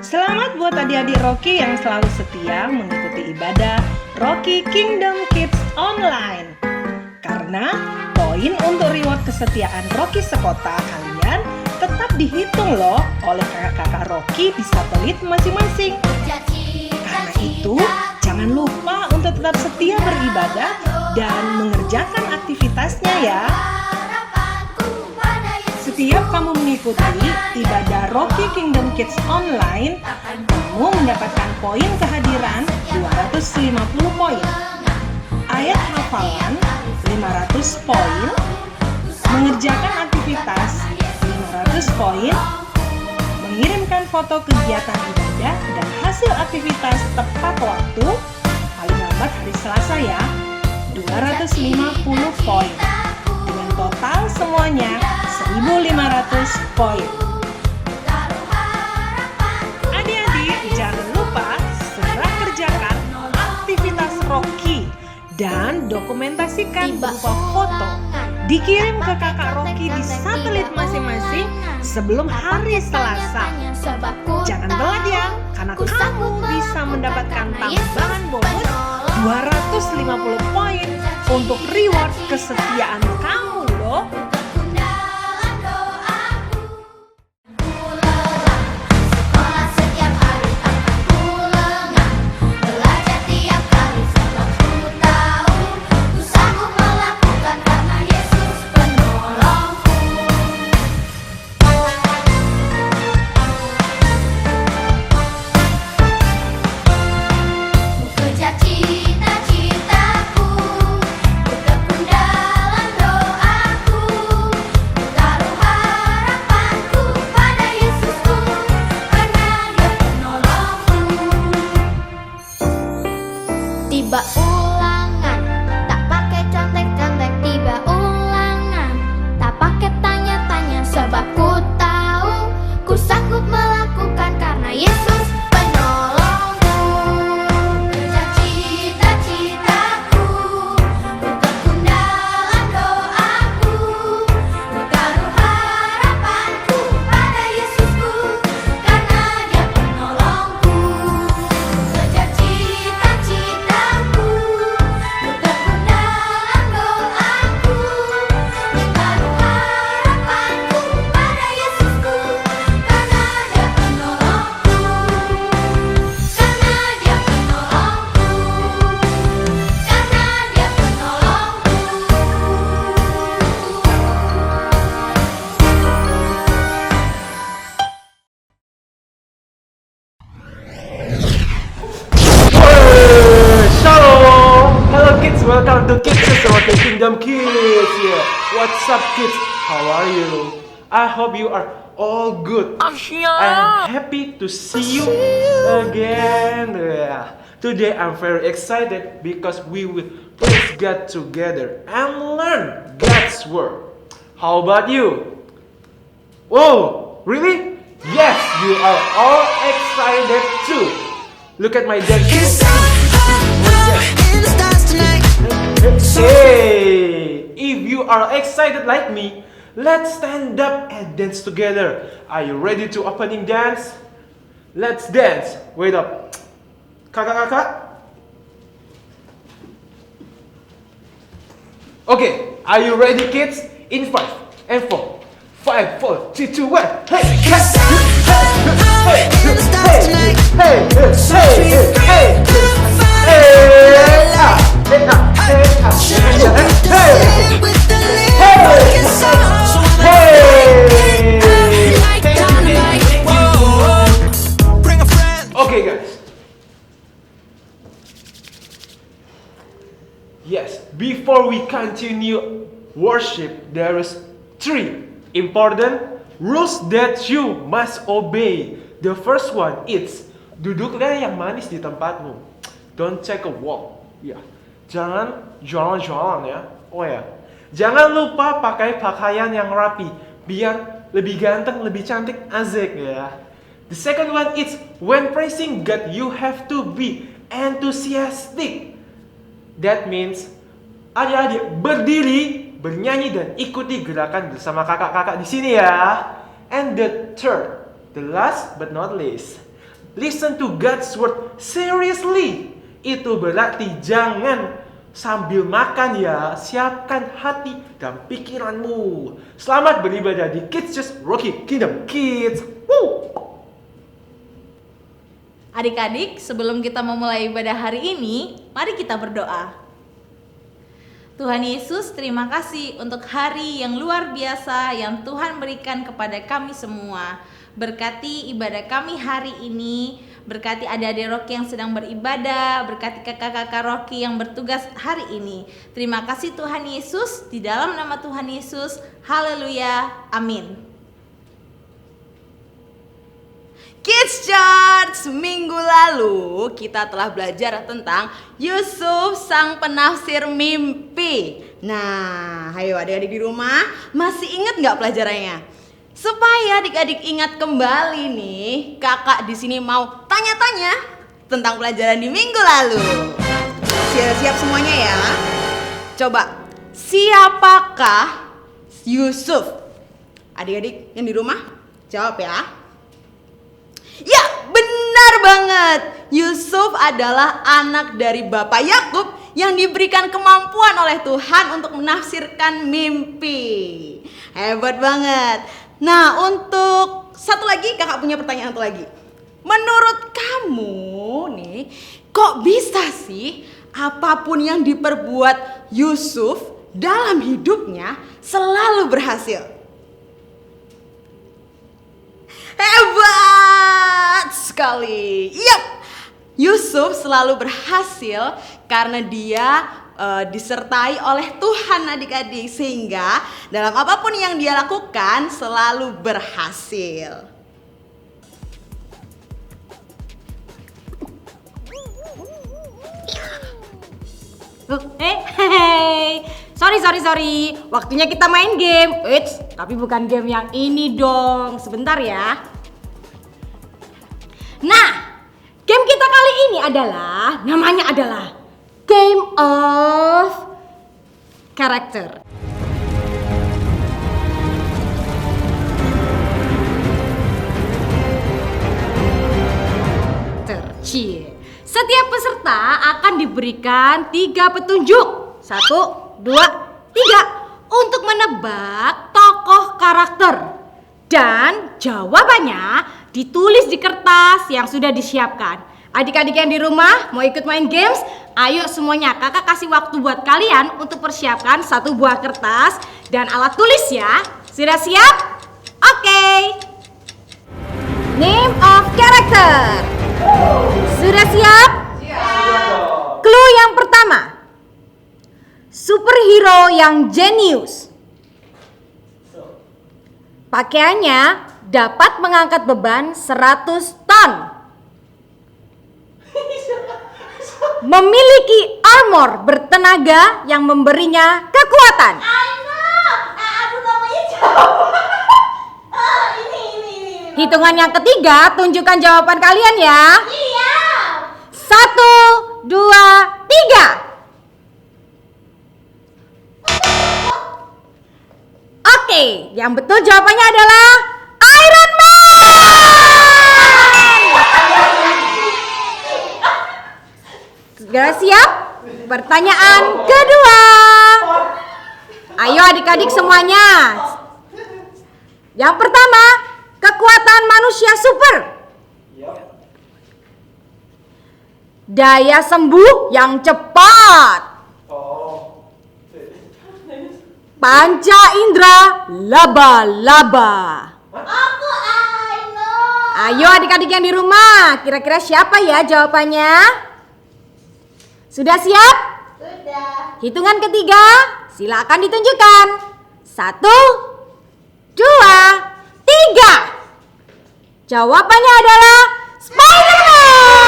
Selamat buat adik-adik Rocky yang selalu setia mengikuti ibadah Rocky Kingdom Kids Online. Karena poin untuk reward kesetiaan Rocky sekota kalian tetap dihitung loh oleh kakak-kakak Rocky di satelit masing-masing. Karena itu, jangan lupa untuk tetap setia beribadah dan mengerjakan aktivitasnya ya. Setiap kamu mengikuti ibadah Rocky Kingdom Kids Online, kamu mendapatkan poin kehadiran 250 poin, ayat hafalan 500 poin, mengerjakan aktivitas 500 poin, mengirimkan foto kegiatan ibadah dan hasil aktivitas tepat waktu, paling lambat hari Selasa ya, 250 poin. Dengan total semuanya 1.500 poin. Adik-adik, jangan lupa segera kerjakan aktivitas Rocky dan dokumentasikan berupa foto. Dikirim ke kakak Rocky di satelit masing-masing sebelum hari Selasa. Jangan telat ya, karena kamu bisa mendapatkan tambahan bonus 250 poin untuk reward kesetiaan kamu loh. Tiba ulangan, tak pakai contek-contek. Tiba ulangan, tak pakai tanya-tanya. Sebab ku tahu, ku sanggup melakukan karena Yesus penolongku. Kejar cita-citaku, ku tekun dalam doaku, ku taruh harapanku pada Yesusku, karena Dia penolongku. Kejar cita-citaku, ku tekun dalam doaku, ku taruh harapanku pada Yesusku, karena Dia penolongku, karena Dia penolongku, karena Dia Shalom! Hello kids, welcome to Kids Rocky Kingdom Kids. Yeah. What's up kids? How are you? I hope you are all good. I'm happy to see you again. Yeah. Today I'm very excited because we will praise God together and learn God's word. How about you? Oh, really? Yes, you are all excited too. Look at my dance. Hey, if you are excited like me, let's stand up and dance together. Are you ready to opening dance? Let's dance. Wait up. Kakak-kakak. Okay, are you ready kids? In 5 and 4. 5, 4, 3, 2, 1. Hey, hey, hey, hey, hey, hey, hey, hey, okay guys. Yes, before we continue worship, there is 3 important rules that you must obey. The first one is duduklah yang manis di tempatmu. Don't take a walk. Ya, jangan jalan-jalan ya. Oh ya, jangan lupa pakai pakaian yang rapi biar lebih ganteng, lebih cantik, asik ya. The second one is when praising God, you have to be enthusiastic. That means adik-adik berdiri, bernyanyi dan ikuti gerakan bersama kakak-kakak di sini ya. And the third, the last but not least, Listen to God's word seriously. Itu berarti jangan sambil makan ya, siapkan hati dan pikiranmu. Selamat beribadah di Kids Just Rocky Kingdom Kids. Woo! Adik-adik, sebelum kita memulai ibadah hari ini, mari kita berdoa. Tuhan Yesus, terima kasih untuk hari yang luar biasa yang Tuhan berikan kepada kami semua. Berkati ibadah kami hari ini, berkati adik-adik Rocky yang sedang beribadah, berkati kakak-kakak Rocky yang bertugas hari ini. Terima kasih Tuhan Yesus, di dalam nama Tuhan Yesus, haleluya, amin. Kids Church, minggu lalu kita telah belajar tentang Yusuf sang penafsir mimpi. Nah, ayo adik-adik di rumah, masih ingat nggak pelajarannya? Supaya adik-adik ingat kembali nih, kakak di sini mau tanya-tanya tentang pelajaran di minggu lalu. Siap-siap semuanya ya. Coba, siapakah Yusuf? Adik-adik yang di rumah, jawab ya. Ya, benar banget. Yusuf adalah anak dari Bapak Yakub yang diberikan kemampuan oleh Tuhan untuk menafsirkan mimpi. Hebat banget. Nah, untuk satu lagi, kakak punya pertanyaan satu lagi. Menurut kamu nih, kok bisa sih apapun yang diperbuat Yusuf dalam hidupnya selalu berhasil? Hebat sekali. Yap, Yusuf selalu berhasil karena dia disertai oleh Tuhan adik-adik. Sehingga dalam apapun yang dia lakukan selalu berhasil. Sorry. Waktunya kita main game. Eits, tapi bukan game yang ini dong. Sebentar ya. Nah, game kita kali ini namanya adalah Game of Character. Cie. Setiap peserta akan diberikan 3 petunjuk. 1, 2, 3 untuk menebak tokoh karakter. Dan jawabannya ditulis di kertas yang sudah disiapkan. Adik-adik yang di rumah mau ikut main games? Ayo semuanya, kakak kasih waktu buat kalian untuk persiapkan 1 buah kertas dan alat tulis ya. Sudah siap? Oke. Name of character. Sudah siap? Clue yang pertama. Superhero yang jenius. Pakaiannya dapat mengangkat beban 100 ton. Memiliki armor bertenaga yang memberinya kekuatan. Aduh, namanya jawab. Ini. Hitungan yang ketiga, tunjukkan jawaban kalian ya. Iya. 1, 2, 3. Oke, yang betul jawabannya adalah Iron Man. Segera siap? Pertanyaan kedua. Ayo adik-adik semuanya. Yang pertama, kekuatan manusia super. Daya sembuh yang cepat. Panca indera laba-laba. Aku Aino. Ayo adik-adik yang di rumah, kira-kira siapa ya jawabannya? Sudah siap? Sudah. Hitungan ketiga, silakan ditunjukkan. 1, 2, 3. Jawabannya adalah Spider-Man.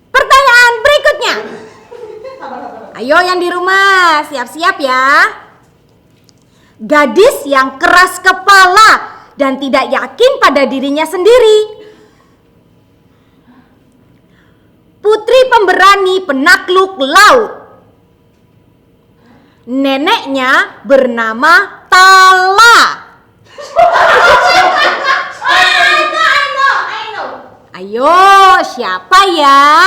Pertanyaan berikutnya. Ayo yang di rumah, siap-siap ya. Gadis yang keras kepala dan tidak yakin pada dirinya sendiri. Putri pemberani penakluk laut. Neneknya bernama Tala. siapa ya?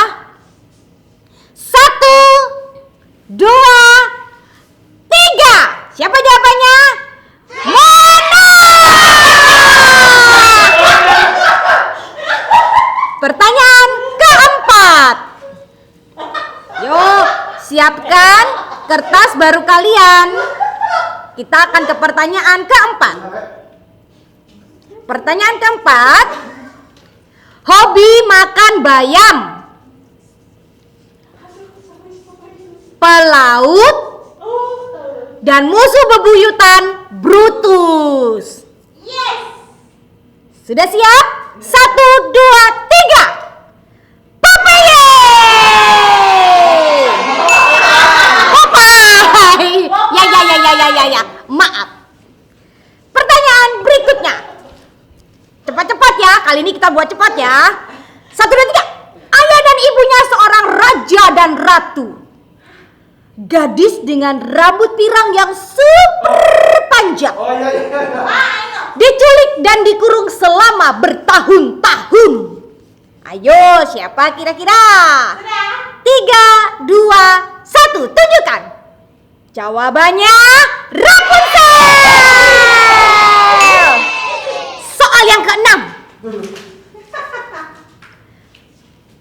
1, 2, 3. Siapa jawabannya? Mona! Pertanyaan keempat. Yuk, siapkan kertas baru kalian. Kita akan ke pertanyaan keempat. Pertanyaan keempat. Hobi makan bayam. Pelaut dan musuh bebuyutan Brutus. Sudah siap? 1, 2, 3. Popeye! Popeye! Ya. Maaf. Pertanyaan berikutnya. Cepat-cepat ya. Kali ini kita buat cepat ya. 1, 2, 3. Ayah dan ibunya seorang raja dan ratu. Gadis dengan rambut pirang yang super panjang. Diculik dan dikurung selama bertahun-tahun. Ayo, siapa kira-kira? 3, 2, 1, tunjukkan. Jawabannya Rapunzel. Soal yang ke-6.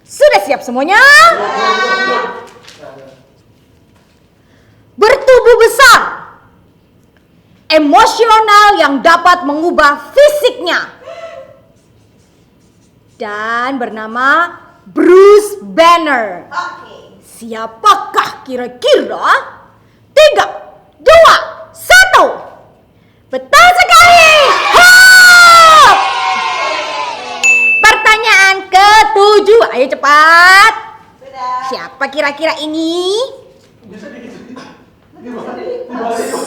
Sudah siap semuanya? Bertubuh besar, emosional yang dapat mengubah fisiknya, dan bernama Bruce Banner. Siapakah kira-kira? 3, 2, 1. Betul sekali. Hop! Pertanyaan ke-7. Ayo cepat. Siapa kira-kira ini?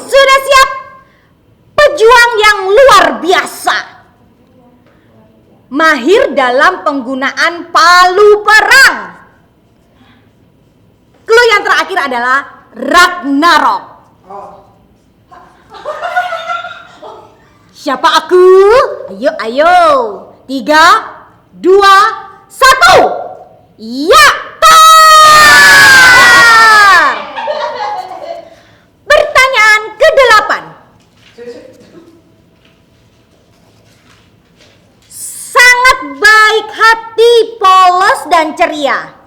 Sudah siap? Pejuang yang luar biasa. Mahir dalam penggunaan palu perang. Clue yang terakhir adalah Ragnarok. Siapa aku? Ayo. 3, 2, 1. Ya, tar! Pertanyaan ke-8. Sangat baik hati, polos dan ceria.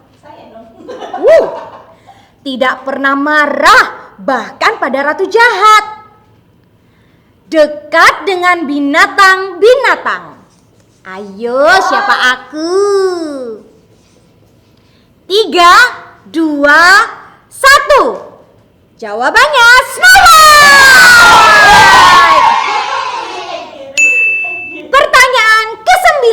Tidak pernah marah, bahkan pada ratu jahat. Dekat dengan binatang-binatang. Ayo, siapa aku? 3, 2, 1. Jawabannya Snow White. Pertanyaan ke-9.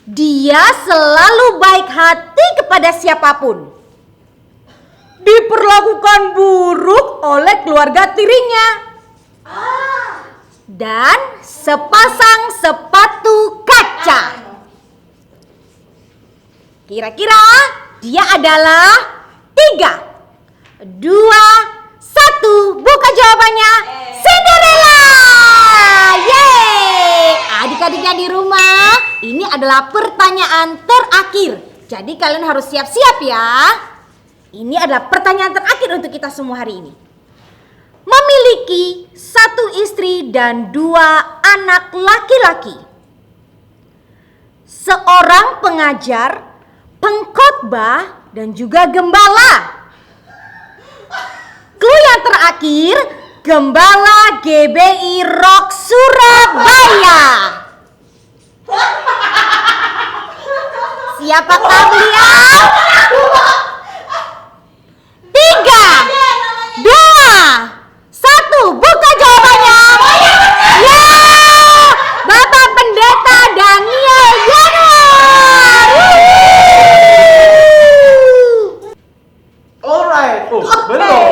Dia selalu baik hati kepada siapapun. Diperlakukan buruk oleh keluarga tirinya. Dan sepasang sepatu kaca. Kira-kira dia adalah 3, 2, 1. Buka jawabannya. Cinderella. Yeay. Adik-adiknya di rumah, ini adalah pertanyaan terakhir. Jadi kalian harus siap-siap ya. Ini adalah pertanyaan terakhir untuk kita semua hari ini. Memiliki 1 istri dan 2 anak laki-laki. Seorang pengajar, pengkhotbah, dan juga gembala. Clue yang terakhir, gembala GBI Rock Surabaya. Siapakah beliau? 3, 2, 1. Buka jawabannya. Ya, Bapak Pendeta Daniel Yanuar. Alright. Belum.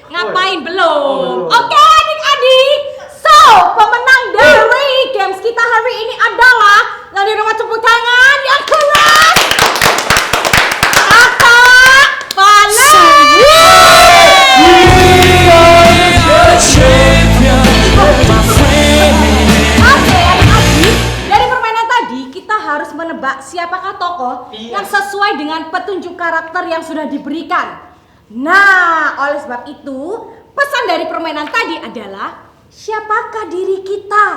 Ngapain belum? belum. Oke, adik-adik. So, pemenang dari games kita hari ini adalah yang di rumah, tepuk tangan yang keras. Kakak tokoh Iya. yang sesuai dengan petunjuk karakter yang sudah diberikan. Nah, oleh sebab itu, pesan dari permainan tadi adalah siapakah diri kita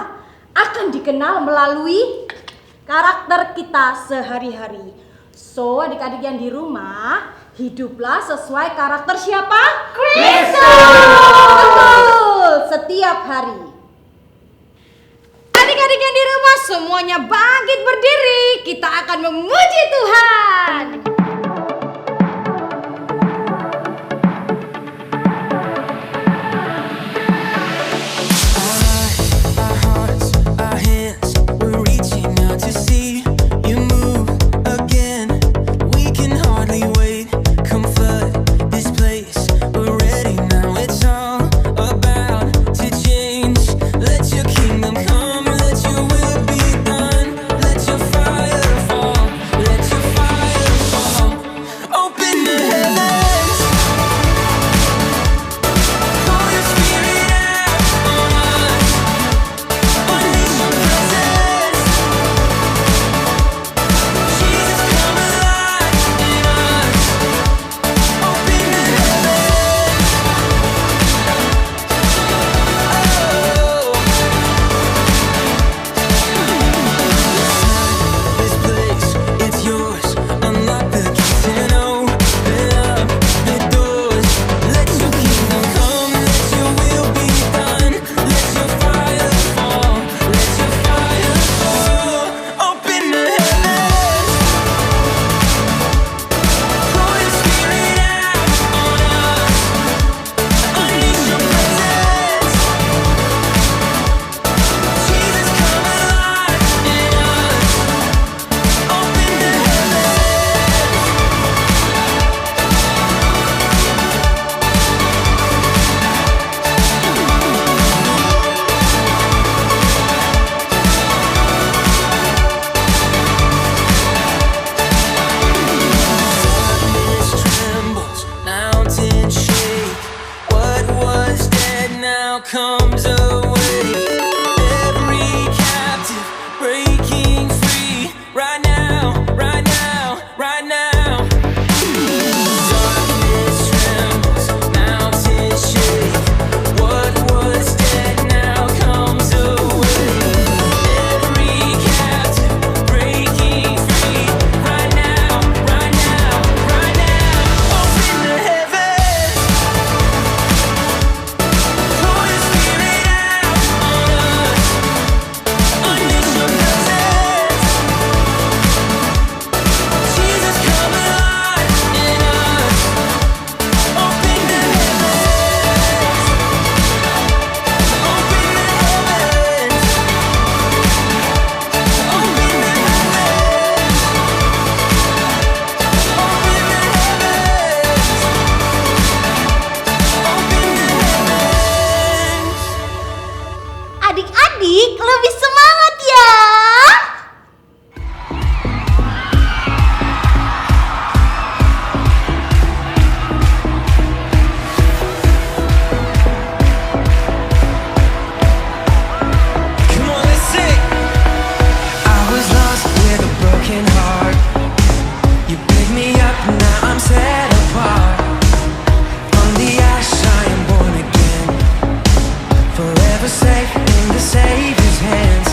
akan dikenal melalui karakter kita sehari-hari. So, adik-adik yang di rumah, hiduplah sesuai karakter siapa? Kristus! Betul, setiap hari. Adik-adik yang di rumah semuanya bangkit berdiri. Kita akan memuji Tuhan. Our hearts, our hands, we're reaching out to see you move again. We can hardly wait. Come flood this place. We're ready now. It's all about to change. Let your kingdom come. Let your will be done. Let your fire fall. Let your fire fall. Open the heavens. Pour your spirit out on us. Unleash your presence. Jesus, come alive in us. Open the heavens. This place, it's yours. Unlock the keys and open up the doors. Let your kingdom come. Let your will be done. Let your fire fall. Let your fire fall. Open the heavens. Pour your spirit out on us. Unleash your presence. Jesus, come alive in us. Open the Darkness trembles, mountains shake. What was dead now comes awake. Every captive breaking free. Right now, right now, right now. Darkness trembles, mountains shake. What was dead now comes awake. Every captive breaking free. Right now, right now, right now. Open the heavens. Pour your spirit out on us. Unleash your presence. Jesus, come alive in us. Open the heavens. Open the heavens. Open the heavens. Open the heavens. Adik-adik lebih semangat ya. Come on, let's sing. I was lost with a broken heart. You picked me up, now I'm set apart. From the ash I am born again. Forever safe in the Savior's hands.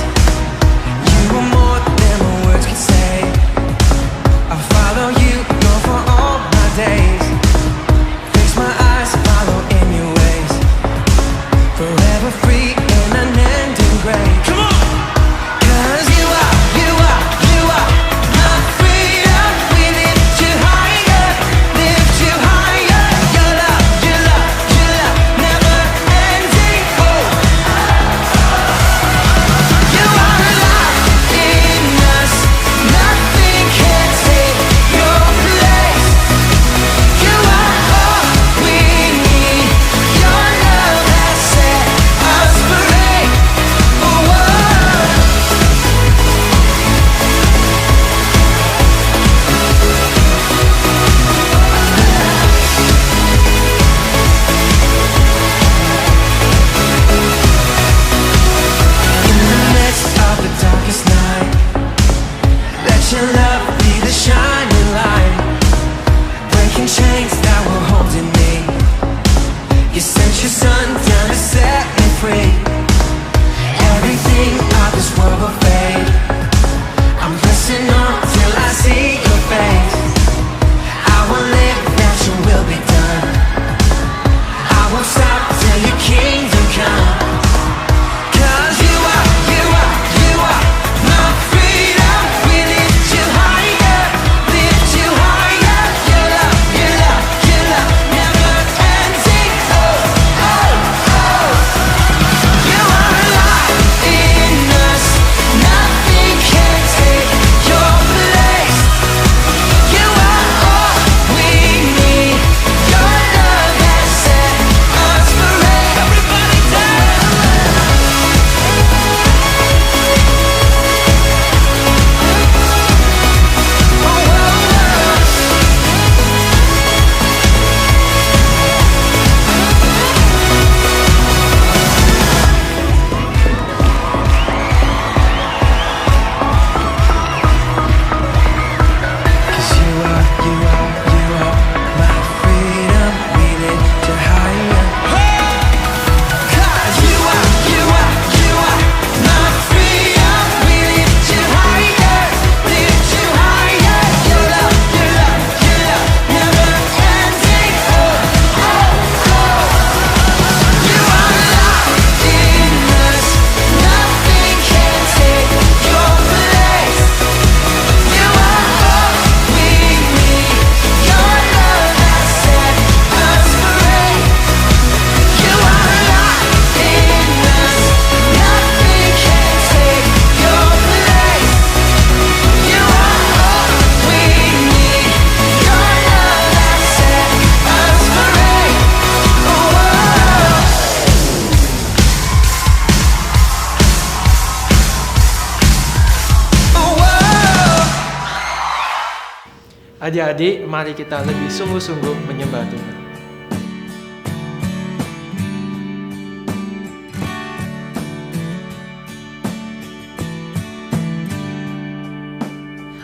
Adik-adik, mari kita lebih sungguh-sungguh menyembah Tuhan.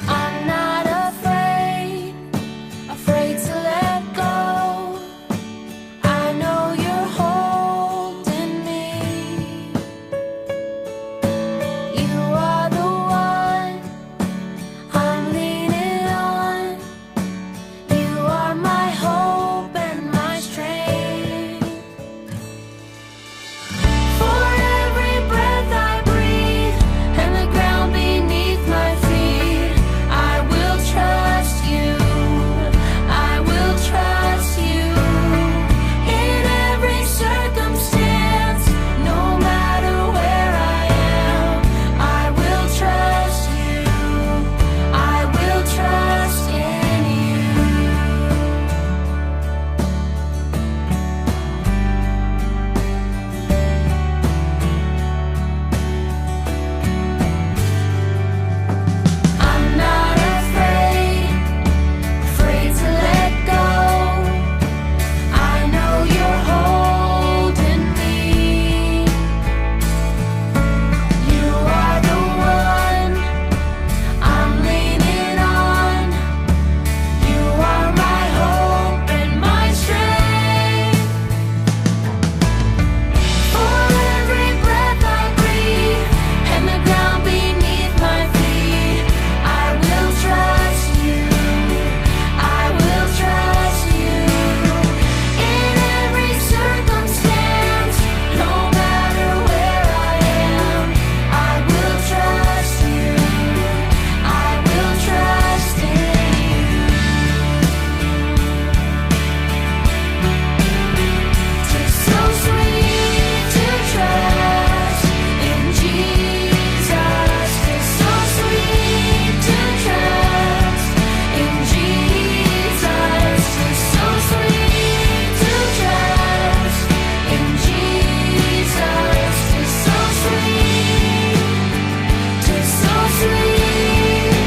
I'm not afraid to let go. I know you're holding me. You are the one I'm leaning on. You are my hope and my strength. For every breath I breathe and the ground beneath my feet, I will trust you. I will trust you. In every circumstance, no matter where I am, I will trust you. I will trust in you. I'm not afraid to let go. I know you're holding me. You are the one I'm leaning on. You are my hope and my strength. For every breath I breathe and the ground beneath my feet, I will trust you. I will trust you. In every circumstance, no matter where I am, I will trust you. I will trust in you. It's so sweet to trust in Jesus. It's so sweet to trust in Jesus. It's so sweet to trust in Jesus. It's so sweet. It's so sweet.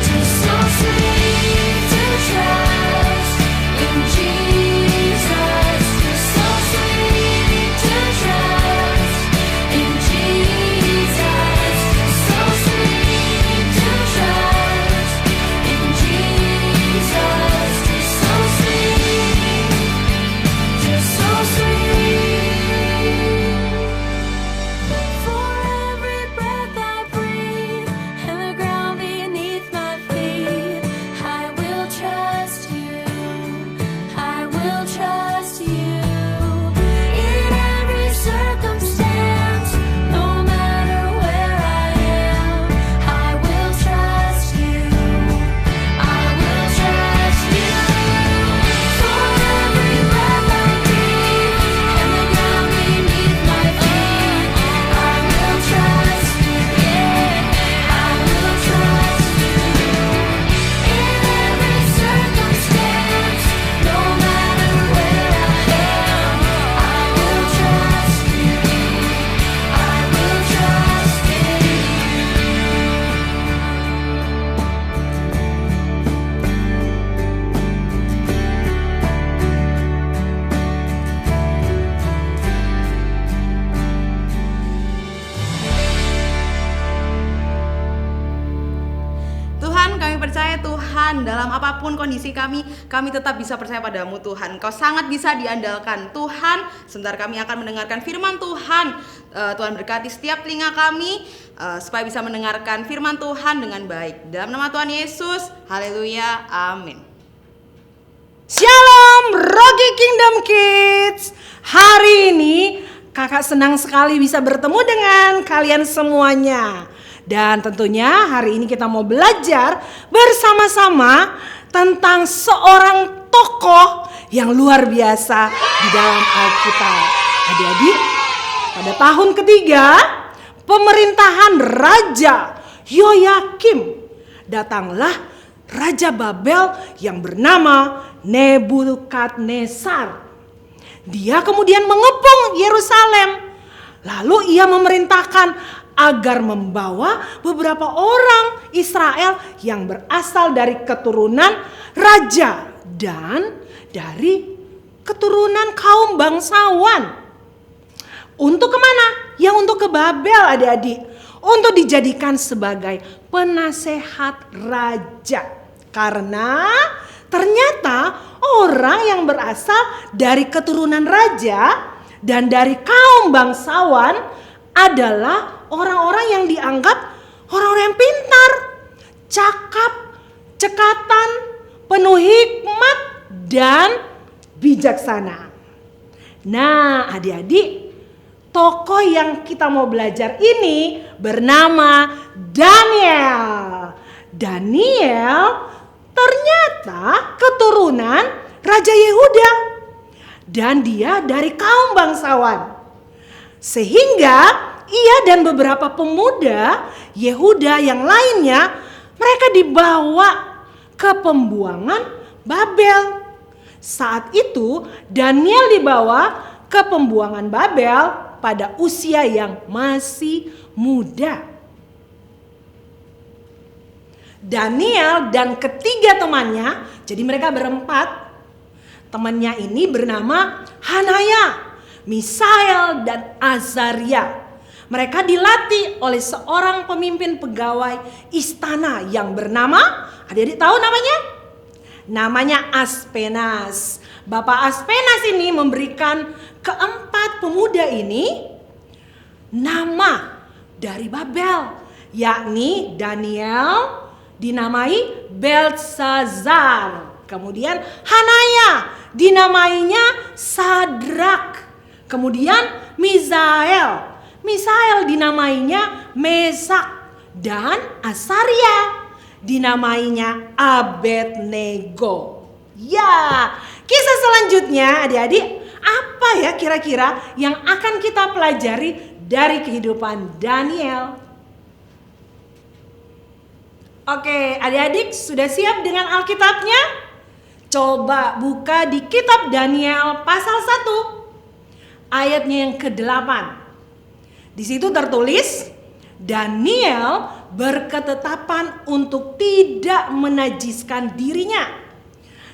It's so sweet to trust in Jesus. It's so sweet to trust in Jesus. It's so sweet to trust in Jesus. It's so sweet. It's so sweet. For every breath I breathe and the ground beneath my feet, I will trust you. I will trust you. In every circumstance, no matter where I am, I will trust you. I will trust you. For every breath I breathe and the ground beneath my feet, I will trust you. I will trust you. In every circumstance, no matter where I am, I will trust you. I will trust in Tuhan, kami percaya Tuhan dalam apapun kondisi kami tetap bisa percaya padamu Tuhan. Kau sangat bisa diandalkan Tuhan. Sebentar kami akan mendengarkan firman Tuhan. Tuhan berkati setiap telinga kami supaya bisa mendengarkan firman Tuhan dengan baik. Dalam nama Tuhan Yesus, haleluya, amin. Shalom Rocky Kingdom Kids. Hari ini kakak senang sekali bisa bertemu dengan kalian semuanya. Dan tentunya hari ini kita mau belajar bersama-sama tentang seorang tokoh yang luar biasa di dalam Alkitab. Adik-adik, pada tahun ketiga pemerintahan Raja Yoyakim, datanglah Raja Babel yang bernama Nebukadnezar. Dia kemudian mengepung Yerusalem. Lalu ia memerintahkan agar membawa beberapa orang Israel yang berasal dari keturunan raja dan dari keturunan kaum bangsawan. Untuk kemana? Ya untuk ke Babel adik-adik. Untuk dijadikan sebagai penasehat raja. Karena ternyata orang yang berasal dari keturunan raja dan dari kaum bangsawan adalah orang-orang yang dianggap orang-orang yang pintar, cakap, cekatan, penuh hikmat, dan bijaksana. Nah, adik-adik, tokoh yang kita mau belajar ini bernama Daniel. Daniel ternyata keturunan Raja Yehuda dan dia dari kaum bangsawan. Sehingga ia dan beberapa pemuda Yehuda yang lainnya mereka dibawa ke pembuangan Babel. Saat itu Daniel dibawa ke pembuangan Babel pada usia yang masih muda. Daniel dan ketiga temannya, jadi mereka berempat. Temannya ini bernama Hanaya, Misael, dan Azaria. Mereka dilatih oleh seorang pemimpin pegawai istana yang bernama, adik-adik tahu namanya? Namanya Aspenas. Bapak Aspenas ini memberikan keempat pemuda ini nama dari Babel, yakni Daniel dinamai Belsazar. Kemudian Hanaya dinamainya Sadrak. Kemudian Misael dinamainya Mesak. Dan Azaria dinamainya Abednego. Ya, kisah selanjutnya adik-adik, apa ya kira-kira yang akan kita pelajari dari kehidupan Daniel? Oke, adik-adik sudah siap dengan Alkitabnya? Coba buka di kitab Daniel pasal 1 ayatnya yang ke-8. Di situ tertulis, Daniel berketetapan untuk tidak menajiskan dirinya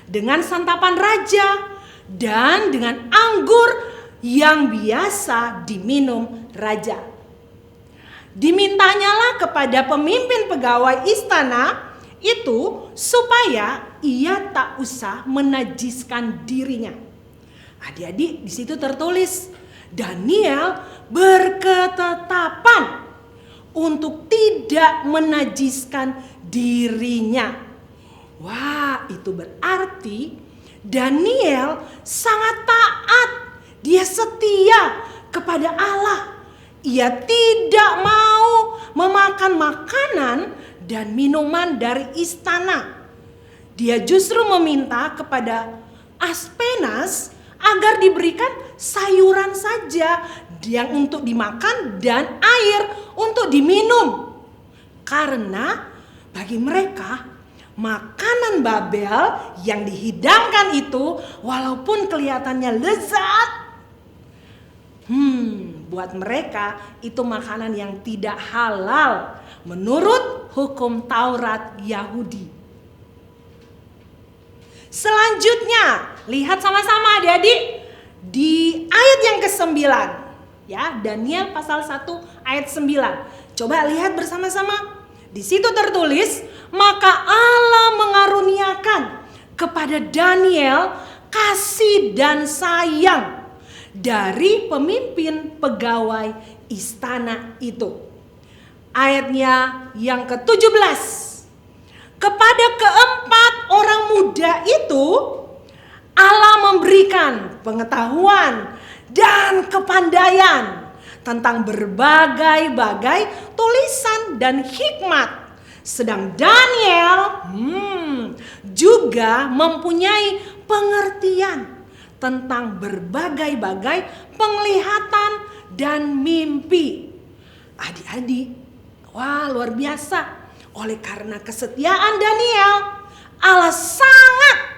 dengan santapan raja dan dengan anggur yang biasa diminum raja. Dimintanyalah kepada pemimpin pegawai istana itu supaya ia tak usah menajiskan dirinya. Adik-adik, di situ tertulis Daniel berketetapan untuk tidak menajiskan dirinya. Wah, itu berarti Daniel sangat taat. Dia setia kepada Allah. Ia tidak mau memakan makanan dan minuman dari istana. Dia justru meminta kepada Aspenas agar diberikan sayuran saja yang untuk dimakan dan air untuk diminum. Karena bagi mereka makanan Babel yang dihidangkan itu walaupun kelihatannya lezat, buat mereka itu makanan yang tidak halal menurut hukum Taurat Yahudi. Selanjutnya, lihat sama-sama adik-adik di ayat yang ke-9. Ya, Daniel pasal 1 ayat 9. Coba lihat bersama-sama. Di situ tertulis, maka Allah mengaruniakan kepada Daniel kasih dan sayang dari pemimpin pegawai istana itu. Ayatnya yang ke-17. Kepada keempat orang muda itu Allah memberikan pengetahuan dan kepandaian tentang berbagai-bagai tulisan dan hikmat. Sedang Daniel juga mempunyai pengertian tentang berbagai-bagai penglihatan dan mimpi. Adik-adik, wah luar biasa. Oleh karena kesetiaan Daniel, Allah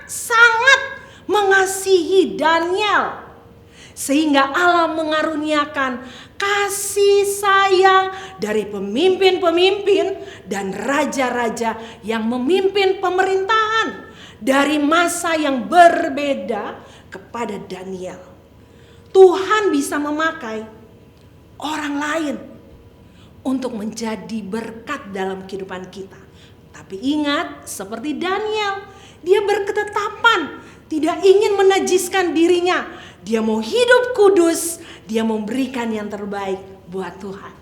sangat mengasihi Daniel. Sehingga Allah mengaruniakan kasih sayang dari pemimpin-pemimpin dan raja-raja yang memimpin pemerintahan dari masa yang berbeda kepada Daniel. Tuhan bisa memakai orang lain untuk menjadi berkat dalam kehidupan kita. Tapi ingat, seperti Daniel, dia berketetapan, tidak ingin menajiskan dirinya. Dia mau hidup kudus, dia memberikan yang terbaik buat Tuhan.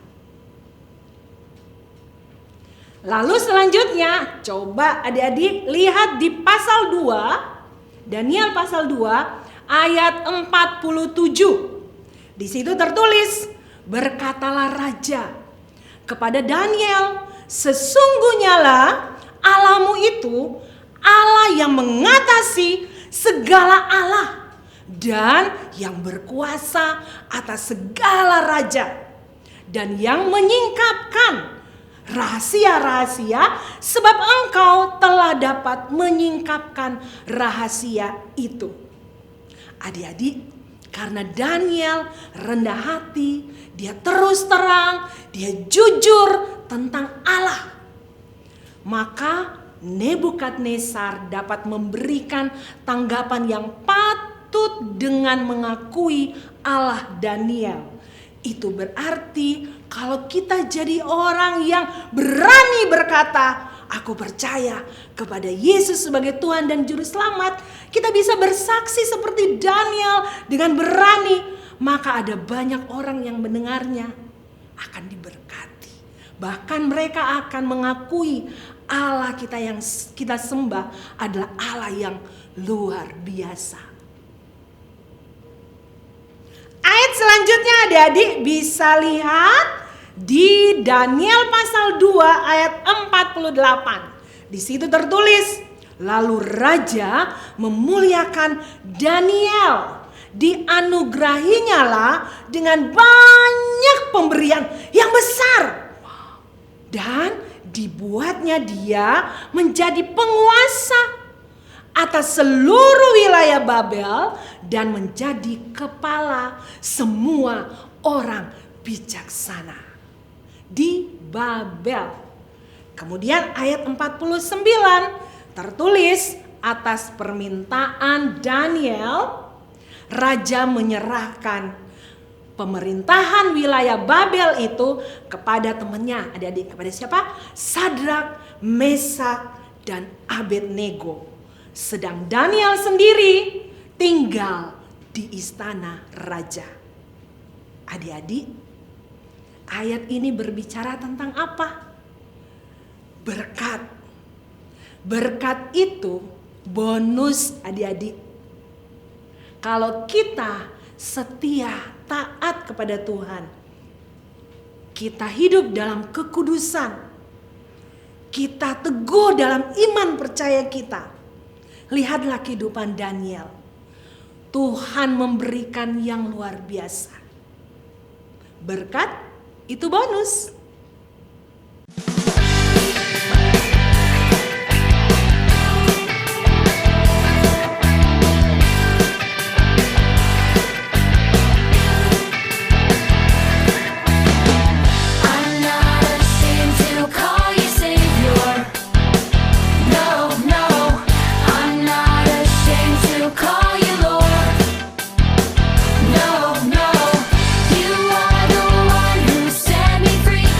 Lalu selanjutnya, coba adik-adik lihat di pasal 2, Daniel pasal 2 ayat 47. Di situ tertulis, berkatalah raja kepada Daniel, sesungguhnya lah Allahmu itu Allah yang mengatasi segala Allah dan yang berkuasa atas segala raja dan yang menyingkapkan rahasia-rahasia, sebab engkau telah dapat menyingkapkan rahasia itu. Adik-adik, karena Daniel rendah hati, dia terus terang, dia jujur tentang Allah, maka Nebukadnezar dapat memberikan tanggapan yang patut dengan mengakui Allah Daniel. Itu berarti kalau kita jadi orang yang berani berkata, aku percaya kepada Yesus sebagai Tuhan dan Juru Selamat, kita bisa bersaksi seperti Daniel dengan berani, maka ada banyak orang yang mendengarnya akan diberkati. Bahkan mereka akan mengakui Allah kita yang kita sembah adalah Allah yang luar biasa. Ayat selanjutnya adik-adik bisa lihat di Daniel pasal 2 ayat 48. Di situ tertulis, lalu raja memuliakan Daniel, dianugerahinya lah dengan banyak pemberian yang besar, dan dibuatnya dia menjadi penguasa atas seluruh wilayah Babel dan menjadi kepala semua orang bijaksana di Babel. Kemudian ayat 49 tertulis, atas permintaan Daniel, raja menyerahkan pemerintahan wilayah Babel itu kepada temannya. Adik-adik, kepada siapa? Sadrak, Mesak, dan Abednego. Sedang Daniel sendiri tinggal di istana raja. Adik-adik, ayat ini berbicara tentang apa? Berkat. Berkat itu bonus adik-adik. Kalau kita setia, taat kepada Tuhan, kita hidup dalam kekudusan, kita teguh dalam iman percaya kita. Lihatlah kehidupan Daniel. Tuhan memberikan yang luar biasa. Berkat itu bonus. Free.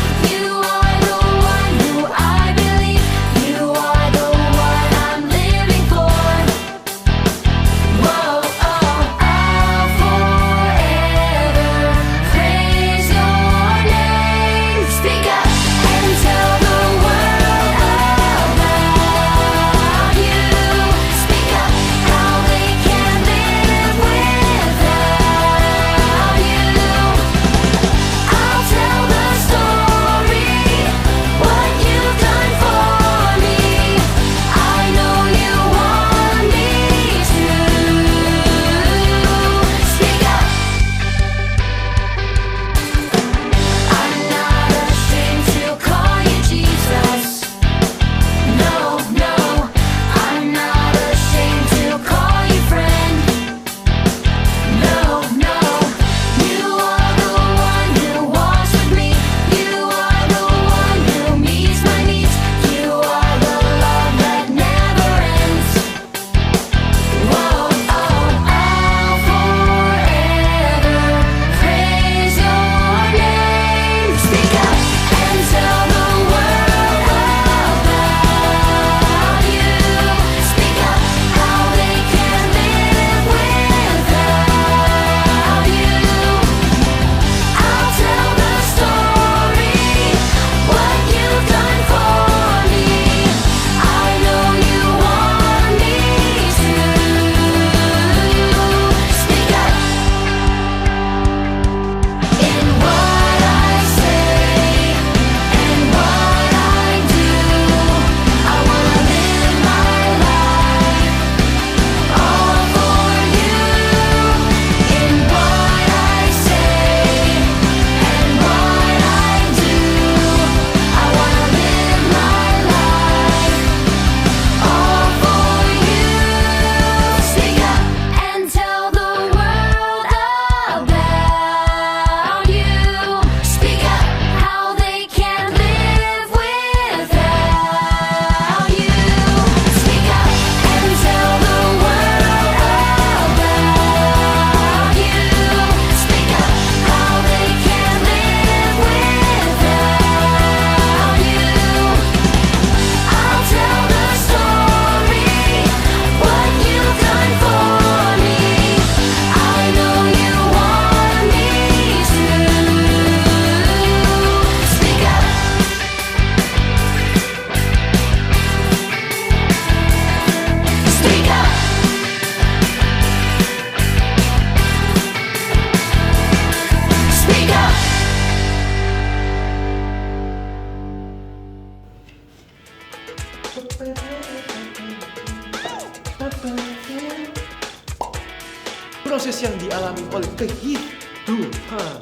proses yang dialami oleh kehidupan.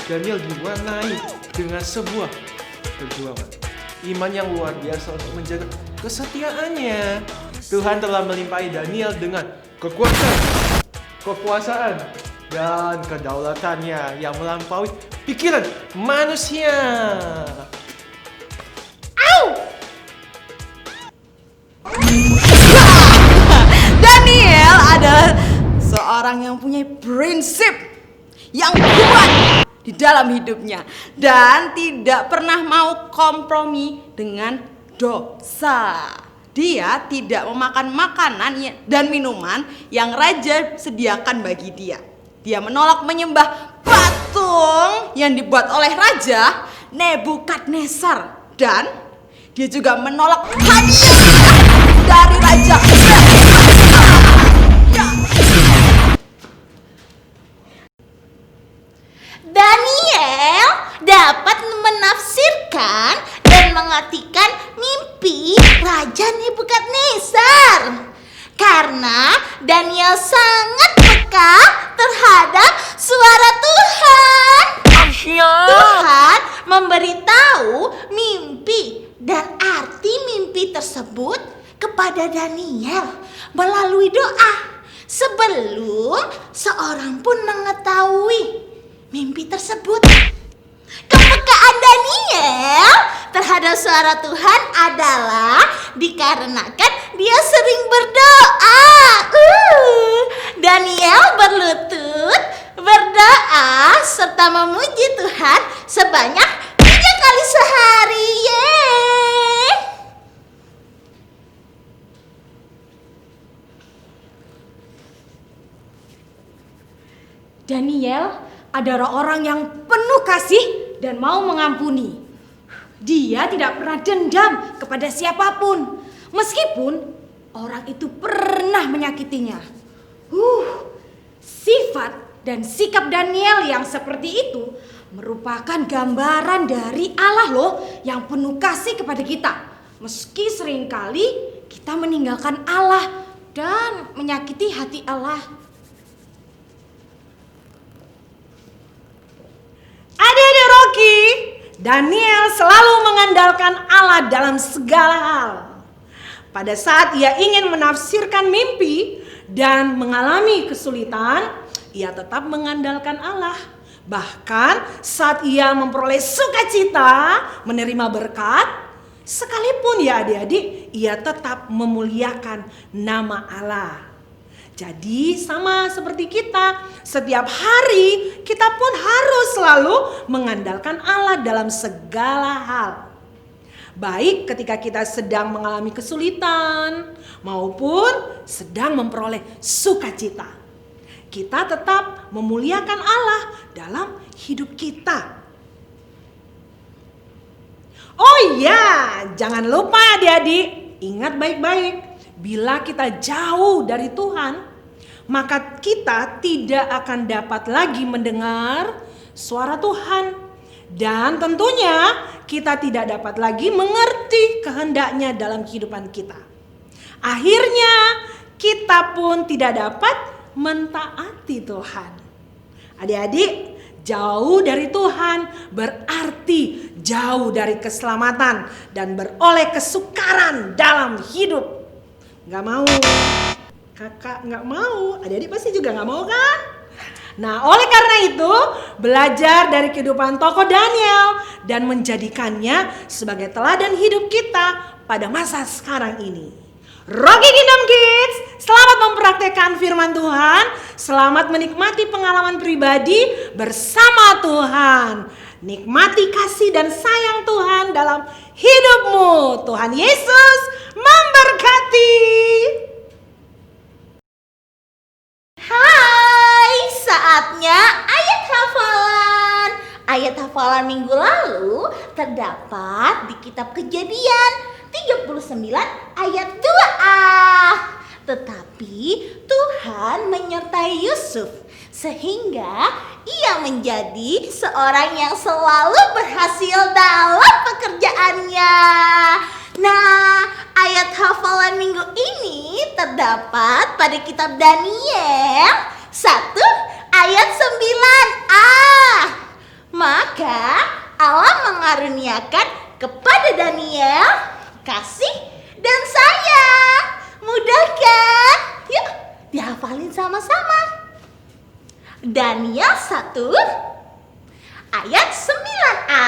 Daniel diwarnai dengan sebuah perjuangan. Iman yang luar biasa untuk menjaga kesetiaannya. Tuhan telah melimpahi Daniel dengan kekuasaan dan kedaulatannya yang melampaui pikiran manusia. Daniel adalah seorang yang punya prinsip yang kuat di dalam hidupnya dan tidak pernah mau kompromi dengan dosa. Dia tidak memakan makanan dan minuman yang raja sediakan bagi dia. Dia menolak menyembah patung yang dibuat oleh raja Nebukadnezar dan dia juga menolak hadiah dari raja. Daniel dapat menafsirkan dan mengartikan mimpi Raja Nebukadnezar karena Daniel sangat peka terhadap suara Tuhan. Tuhan memberitahu mimpi dan arti mimpi tersebut kepada Daniel melalui doa sebelum seorang pun mengetahui mimpi tersebut. Kepekaan Daniel terhadap suara Tuhan adalah dikarenakan dia sering berdoa. Daniel berlutut, berdoa, serta memuji Tuhan sebanyak 3 kali sehari. Yeay! Daniel adalah orang yang penuh kasih dan mau mengampuni. Dia tidak pernah dendam kepada siapapun, meskipun orang itu pernah menyakitinya. Sifat dan sikap Daniel yang seperti itu merupakan gambaran dari Allah loh yang penuh kasih kepada kita. Meski seringkali kita meninggalkan Allah dan menyakiti hati Allah. Adik-adik Rocky, Daniel selalu mengandalkan Allah dalam segala hal. Pada saat ia ingin menafsirkan mimpi dan mengalami kesulitan, ia tetap mengandalkan Allah. Bahkan saat ia memperoleh sukacita, menerima berkat, sekalipun ya adik-adik, ia tetap memuliakan nama Allah. Jadi sama seperti kita, setiap hari kita pun harus selalu mengandalkan Allah dalam segala hal. Baik ketika kita sedang mengalami kesulitan maupun sedang memperoleh sukacita. Kita tetap memuliakan Allah dalam hidup kita. Oh iya, jangan lupa adik-adik, ingat baik-baik. Bila kita jauh dari Tuhan, maka kita tidak akan dapat lagi mendengar suara Tuhan. Dan tentunya kita tidak dapat lagi mengerti kehendaknya dalam kehidupan kita. Akhirnya kita pun tidak dapat mentaati Tuhan. Adik-adik, jauh dari Tuhan berarti jauh dari keselamatan dan beroleh kesukaran dalam hidup. Gak mau, kakak gak mau, adik-adik pasti juga gak mau kan? Nah, oleh karena itu belajar dari kehidupan tokoh Daniel dan menjadikannya sebagai teladan hidup kita pada masa sekarang ini. Rocky Kingdom Kids, selamat mempraktekkan firman Tuhan, selamat menikmati pengalaman pribadi bersama Tuhan. Nikmati kasih dan sayang Tuhan dalam hidupmu. Tuhan Yesus memberkati. Hai, saatnya ayat hafalan. Ayat hafalan minggu lalu terdapat di kitab Kejadian 39 ayat 2a. Tetapi Tuhan menyertai Yusuf sehingga ia menjadi seorang yang selalu berhasil dalam pekerjaannya. Nah, ayat hafalan minggu ini terdapat pada kitab Daniel 1 ayat 9a. Maka Allah mengaruniakan kepada Daniel kasih dan sayang. Mudah kan? Yuk dihafalin sama-sama. Daniel 1 ayat 9a.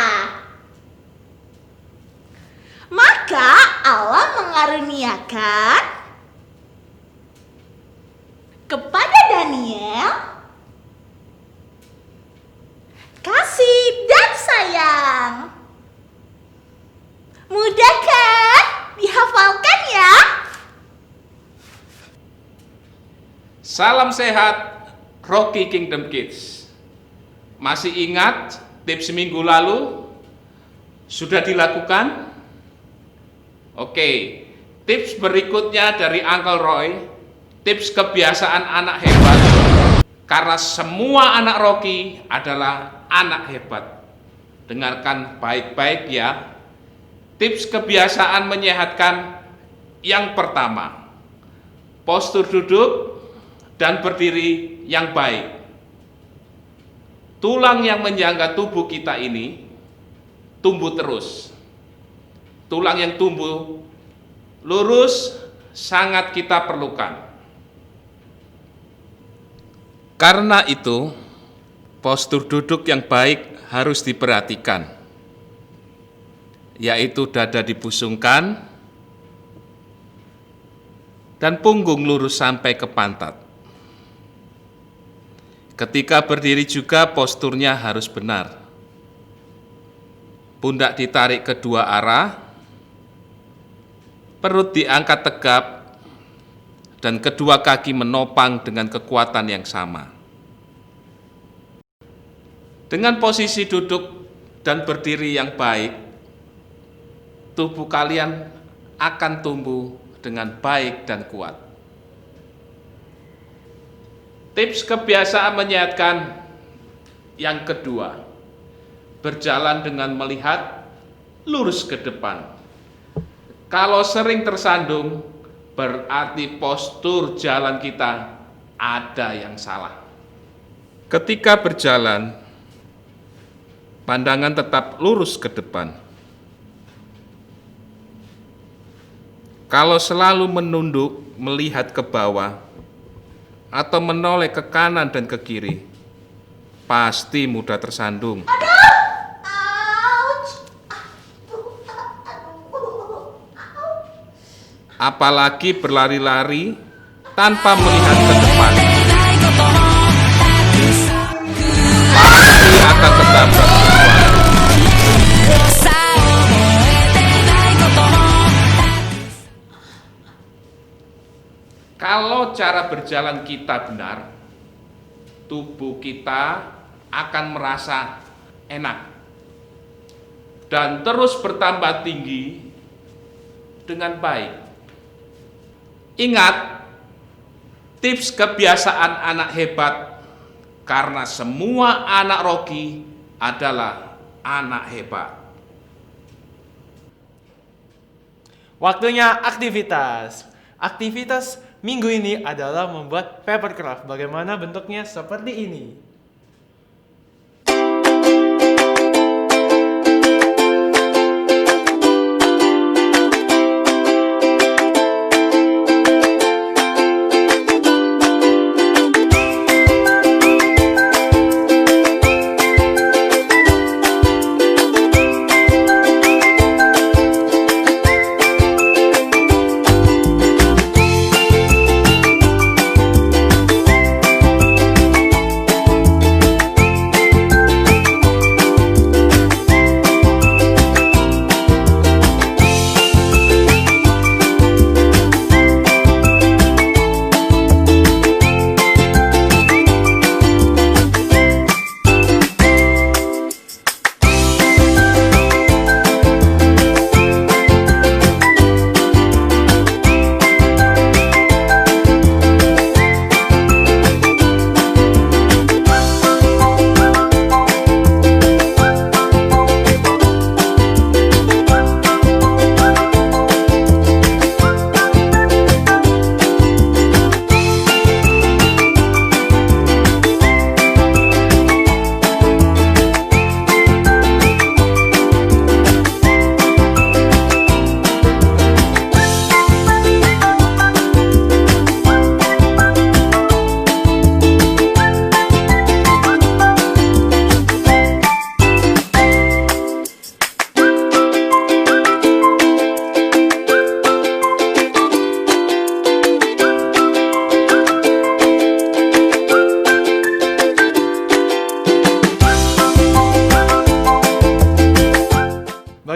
Maka Allah mengaruniakan kepada Daniel kasih dan sayang. Mudah kan? Dihafalkan ya. Salam sehat, Rocky Kingdom Kids. Masih ingat tips minggu lalu? Sudah dilakukan? Oke, tips berikutnya dari Uncle Roy, tips kebiasaan anak hebat. Karena semua anak Rocky adalah anak hebat. Dengarkan baik-baik ya. Tips kebiasaan menyehatkan yang pertama, postur duduk dan berdiri yang baik. Tulang yang menyangga tubuh kita ini tumbuh terus. Tulang yang tumbuh lurus sangat kita perlukan. Karena itu, postur duduk yang baik harus diperhatikan, yaitu dada dibusungkan dan punggung lurus sampai ke pantat. Ketika berdiri juga posturnya harus benar. Pundak ditarik kedua arah, perut diangkat tegap, dan kedua kaki menopang dengan kekuatan yang sama. Dengan posisi duduk dan berdiri yang baik, tubuh kalian akan tumbuh dengan baik dan kuat. Tips kebiasaan menyehatkan yang kedua, berjalan dengan melihat lurus ke depan. Kalau sering tersandung, berarti postur jalan kita ada yang salah. Ketika berjalan, pandangan tetap lurus ke depan. Kalau selalu menunduk melihat ke bawah atau menoleh ke kanan dan ke kiri, pasti mudah tersandung. Apalagi berlari-lari tanpa melihat ke depan, pasti akan ketabrak sesuatu. Kalau cara berjalan kita benar, tubuh kita akan merasa enak dan terus bertambah tinggi dengan baik. Ingat, tips kebiasaan anak hebat, karena semua anak Rocky adalah anak hebat. Waktunya aktivitas. Aktivitas minggu ini adalah membuat paper craft. Bagaimana bentuknya? Seperti ini.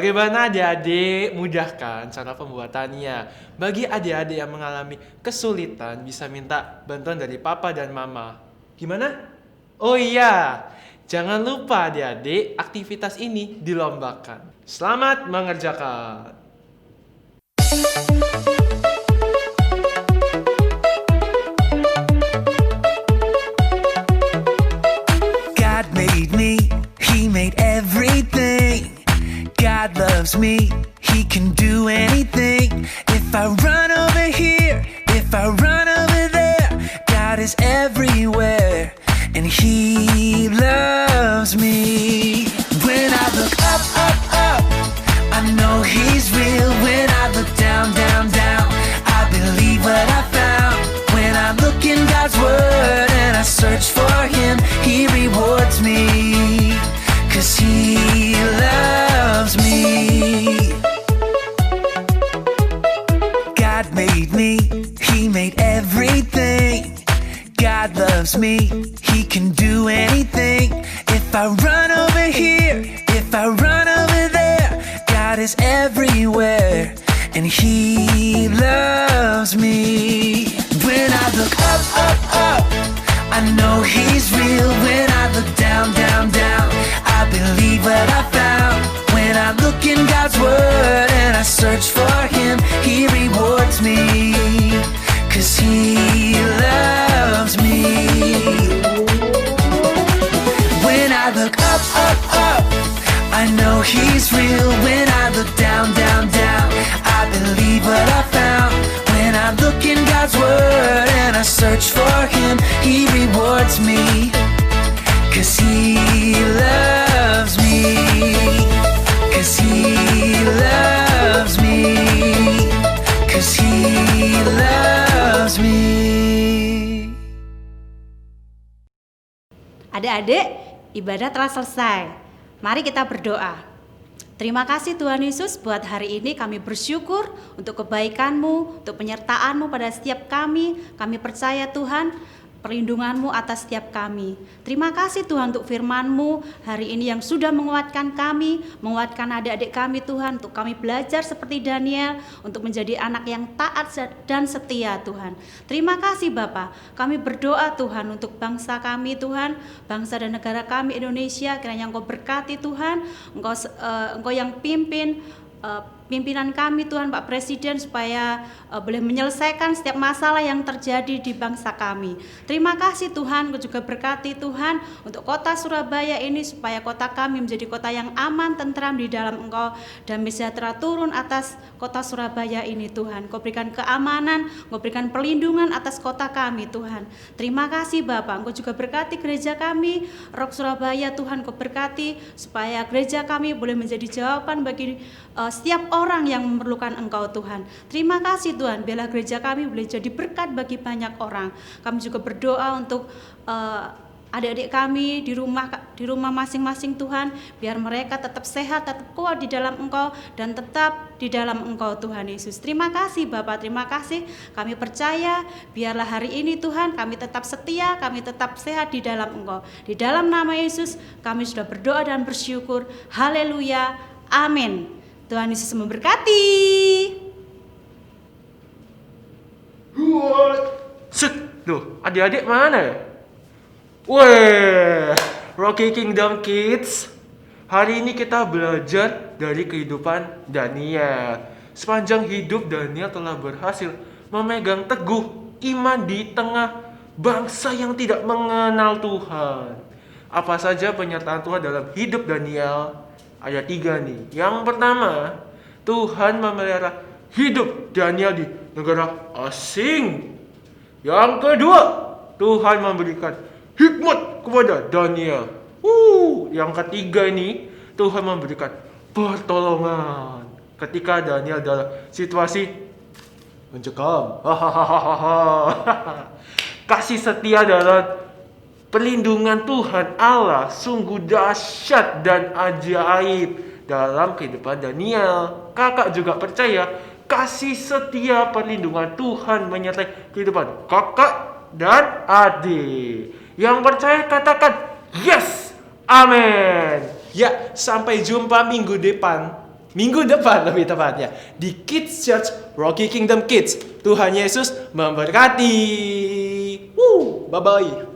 Bagaimana adik-adik? Mudah kan cara pembuatannya? Bagi adik-adik yang mengalami kesulitan bisa minta bantuan dari papa dan mama. Gimana? Oh iya, jangan lupa adik-adik aktivitas ini dilombakan. Selamat mengerjakan. God made me, He made everything. God loves me, He can do anything. If I run over here, if I run over there, God is everywhere, and He loves me. When I look up, up, up, I know He's real. When I look down, down, down, I believe what I found. When I look in God's Word and I search for Him, He rewards me, 'cause He loves me. God made me, He made everything. God loves me, He can do anything. If I run over here, if I run over there, God is everywhere, and He loves me. When I look up, up, up, I know He's real. When I look down, down, down, I believe what I found. When I look in God's Word and I search for Him, He rewards me, 'cause He loves me. When I look up, up, up, I know He's real. When I look down, down, down, I believe what I found. When I look in God's Word and I search for Him, He rewards me, 'cause He loves me, 'cause He loves me, 'cause He loves me. Adik-adik, ibadah telah selesai. Mari kita berdoa. Terima kasih Tuhan Yesus, buat hari ini kami bersyukur untuk kebaikan-Mu, untuk penyertaan-Mu pada setiap kami. Kami percaya Tuhan, perlindungan-Mu atas setiap kami. Terima kasih Tuhan untuk firman-Mu hari ini yang sudah menguatkan kami, menguatkan adik-adik kami Tuhan, untuk kami belajar seperti Daniel, untuk menjadi anak yang taat dan setia Tuhan. Terima kasih Bapa. Kami berdoa Tuhan untuk bangsa kami Tuhan, bangsa dan negara kami Indonesia, kiranya Engkau berkati Tuhan, Engkau yang pimpin pimpinan kami Tuhan, Pak Presiden, supaya boleh menyelesaikan setiap masalah yang terjadi di bangsa kami. Terima kasih Tuhan, Engkau juga berkati Tuhan untuk kota Surabaya ini, supaya kota kami menjadi kota yang aman, tentram di dalam Engkau, damai sejahtera turun atas kota Surabaya ini Tuhan. Engkau berikan keamanan, Engkau berikan perlindungan atas kota kami Tuhan. Terima kasih Bapak, Engkau juga berkati gereja kami, Rock Surabaya Tuhan, Engkau berkati supaya gereja kami boleh menjadi jawaban bagi setiap orang yang memerlukan Engkau Tuhan. Terima kasih Tuhan, biarlah gereja kami boleh jadi berkat bagi banyak orang. Kami juga berdoa untuk adik-adik kami di rumah masing-masing Tuhan, biar mereka tetap sehat, tetap kuat di dalam Engkau, dan tetap di dalam Engkau Tuhan Yesus. Terima kasih Bapak, terima kasih. Kami percaya biarlah hari ini Tuhan kami tetap setia, kami tetap sehat di dalam Engkau. Di dalam nama Yesus kami sudah berdoa dan bersyukur. Haleluya, amin. Tuhan Yesus memberkati. Set, tuh adik-adik mana ya? Weh, Rocky Kingdom Kids. Hari ini kita belajar dari kehidupan Daniel. Sepanjang hidup Daniel telah berhasil memegang teguh iman di tengah bangsa yang tidak mengenal Tuhan. Apa saja penyertaan Tuhan dalam hidup Daniel? Ayat 3 nih. Yang pertama, Tuhan memelihara hidup Daniel di negara asing. Yang kedua, Tuhan memberikan hikmat kepada Daniel. Yang ketiga ini, Tuhan memberikan pertolongan ketika Daniel dalam situasi mencekam. Kasih setia dalam perlindungan Tuhan Allah sungguh dahsyat dan ajaib dalam kehidupan Daniel. Kakak juga percaya kasih setia perlindungan Tuhan menyertai kehidupan kakak dan adik. Yang percaya katakan yes, amin. Ya, sampai jumpa minggu depan. minggu depan lebih tepatnya di Kids Church Rocky Kingdom Kids. Tuhan Yesus memberkati. Bye bye.